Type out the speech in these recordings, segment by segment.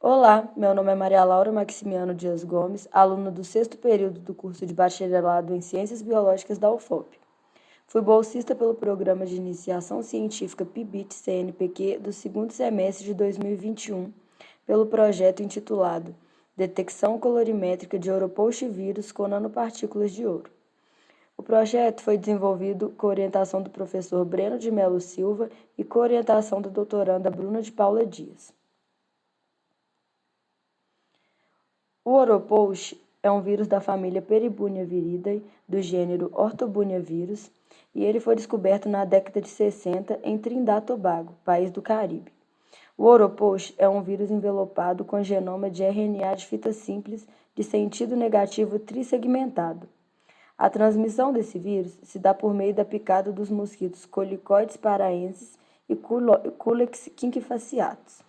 Olá, meu nome é Maria Laura Maximiano Dias Gomes, aluna do 6º período do curso de Bacharelado em Ciências Biológicas da UFOP. Fui bolsista pelo Programa de Iniciação Científica PIBIT-CNPq do 2º semestre de 2021, pelo projeto intitulado Detecção colorimétrica de Oropoxivírus com nanopartículas de ouro. O projeto foi desenvolvido com orientação do professor Breno de Melo Silva e com orientação da doutoranda Bruna de Paula Dias. O Oropox é um vírus da família Peribuniaviridae, do gênero Orthobuniavírus, e ele foi descoberto na década de 60 em Trindade e Tobago, país do Caribe. O Oropox é um vírus envelopado com genoma de RNA de fita simples de sentido negativo trissegmentado. A transmissão desse vírus se dá por meio da picada dos mosquitos Colicoides paraensis e Culex quinquefasciatus.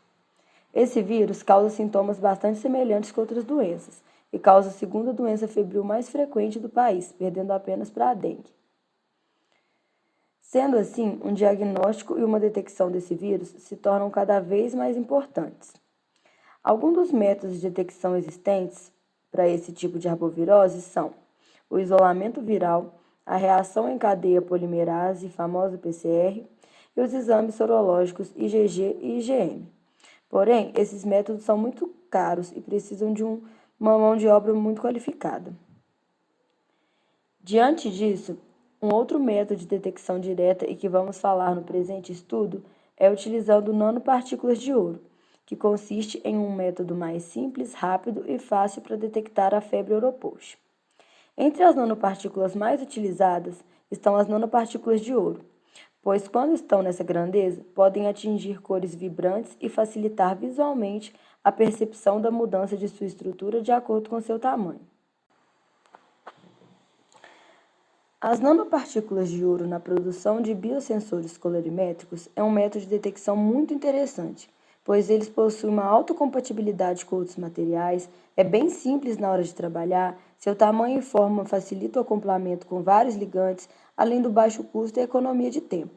Esse vírus causa sintomas bastante semelhantes com outras doenças e causa a segunda doença febril mais frequente do país, perdendo apenas para a dengue. Sendo assim, um diagnóstico e uma detecção desse vírus se tornam cada vez mais importantes. Alguns dos métodos de detecção existentes para esse tipo de arbovirose são o isolamento viral, a reação em cadeia polimerase, famosa PCR, e os exames sorológicos IgG e IgM. Porém, esses métodos são muito caros e precisam de uma mão de obra muito qualificada. Diante disso, um outro método de detecção direta e que vamos falar no presente estudo é utilizando nanopartículas de ouro, que consiste em um método mais simples, rápido e fácil para detectar a febre Oropox. Entre as nanopartículas mais utilizadas estão as nanopartículas de ouro, pois quando estão nessa grandeza, podem atingir cores vibrantes e facilitar visualmente a percepção da mudança de sua estrutura de acordo com seu tamanho. As nanopartículas de ouro na produção de biosensores colorimétricos é um método de detecção muito interessante, pois eles possuem uma alta compatibilidade com outros materiais, é bem simples na hora de trabalhar, seu tamanho e forma facilitam o acoplamento com vários ligantes, além do baixo custo e economia de tempo.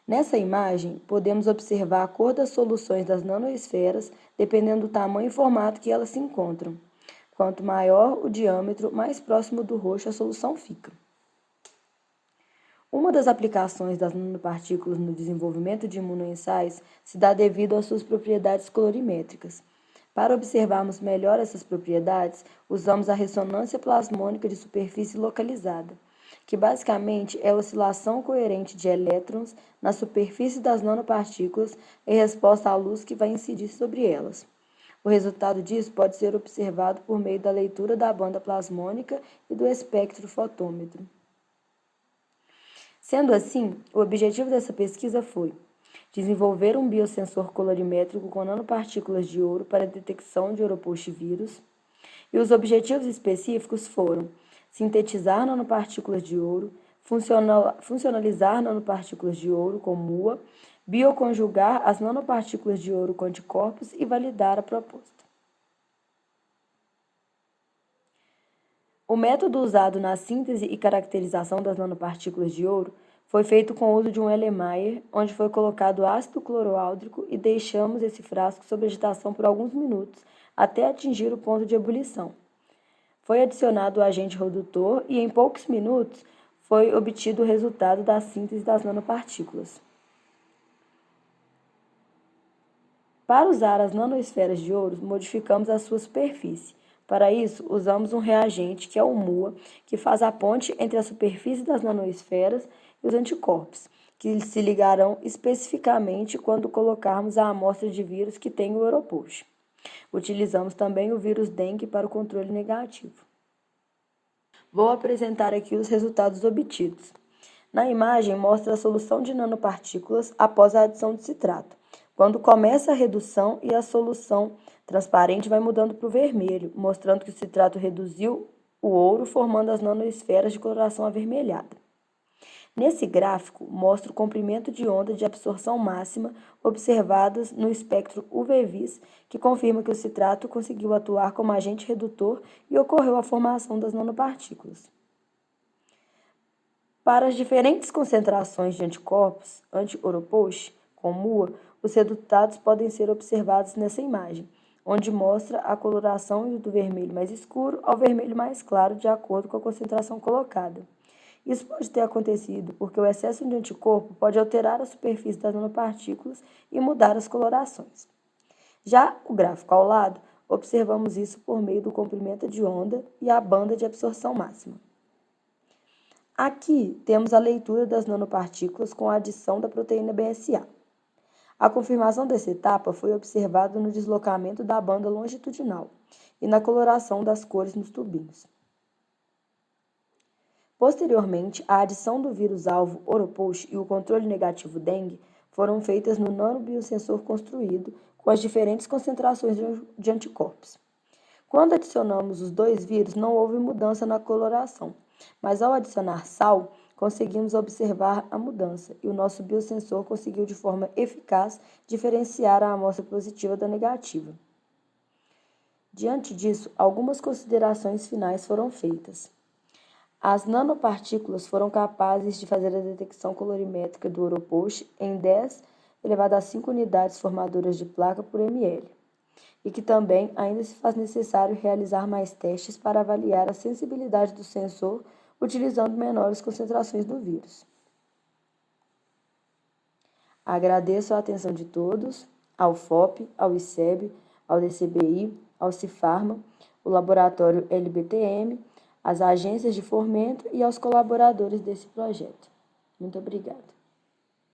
Nessa imagem, podemos observar a cor das soluções das nanoesferas, dependendo do tamanho e formato que elas se encontram. Quanto maior o diâmetro, mais próximo do roxo a solução fica. Uma das aplicações das nanopartículas no desenvolvimento de imunoensaios se dá devido às suas propriedades colorimétricas. Para observarmos melhor essas propriedades, usamos a ressonância plasmônica de superfície localizada, que basicamente é a oscilação coerente de elétrons na superfície das nanopartículas em resposta à luz que vai incidir sobre elas. O resultado disso pode ser observado por meio da leitura da banda plasmônica e do espectrofotômetro. Sendo assim, o objetivo dessa pesquisa foi desenvolver um biosensor colorimétrico com nanopartículas de ouro para a detecção de Oropoxivírus, e os objetivos específicos foram sintetizar nanopartículas de ouro, funcionalizar nanopartículas de ouro com MUA, bioconjugar as nanopartículas de ouro com anticorpos e validar a proposta. O método usado na síntese e caracterização das nanopartículas de ouro foi feito com o uso de um Erlenmeyer, onde foi colocado ácido cloroáldico e deixamos esse frasco sob agitação por alguns minutos, até atingir o ponto de ebulição. Foi adicionado o agente redutor e, em poucos minutos, foi obtido o resultado da síntese das nanopartículas. Para usar as nanoesferas de ouro, modificamos a sua superfície. Para isso, usamos um reagente, que é o MUA, que faz a ponte entre a superfície das nanoesferas e os anticorpos, que se ligarão especificamente quando colocarmos a amostra de vírus que tem o Oropox. Utilizamos também o vírus dengue para o controle negativo. Vou apresentar aqui os resultados obtidos. Na imagem, mostra a solução de nanopartículas após a adição de citrato, quando começa a redução e a solução transparente vai mudando para o vermelho, mostrando que o citrato reduziu o ouro, formando as nanoesferas de coloração avermelhada. Nesse gráfico, mostra o comprimento de onda de absorção máxima observadas no espectro UV-Vis, que confirma que o citrato conseguiu atuar como agente redutor e ocorreu a formação das nanopartículas. Para as diferentes concentrações de anticorpos anti-Oropox, com MUA, os resultados podem ser observados nessa imagem. onde mostra a coloração do vermelho mais escuro ao vermelho mais claro, de acordo com a concentração colocada. Isso pode ter acontecido porque o excesso de anticorpo pode alterar a superfície das nanopartículas e mudar as colorações. Já o gráfico ao lado, observamos isso por meio do comprimento de onda e a banda de absorção máxima. Aqui temos a leitura das nanopartículas com a adição da proteína BSA. A confirmação dessa etapa foi observada no deslocamento da banda longitudinal e na coloração das cores nos tubinhos. Posteriormente, a adição do vírus-alvo Oropouche e o controle negativo dengue foram feitas no nanobiosensor construído com as diferentes concentrações de anticorpos. Quando adicionamos os dois vírus, não houve mudança na coloração, mas ao adicionar sal, conseguimos observar a mudança e o nosso biosensor conseguiu de forma eficaz diferenciar a amostra positiva da negativa. Diante disso, algumas considerações finais foram feitas. As nanopartículas foram capazes de fazer a detecção colorimétrica do Oropouche em 10 elevado a 5 unidades formadoras de placa por ml, e que também ainda se faz necessário realizar mais testes para avaliar a sensibilidade do sensor utilizando menores concentrações do vírus. Agradeço a atenção de todos, ao FOP, ao ICEB, ao DCBI, ao Cifarma, o Laboratório LBTM, às agências de fomento e aos colaboradores desse projeto. Muito obrigada.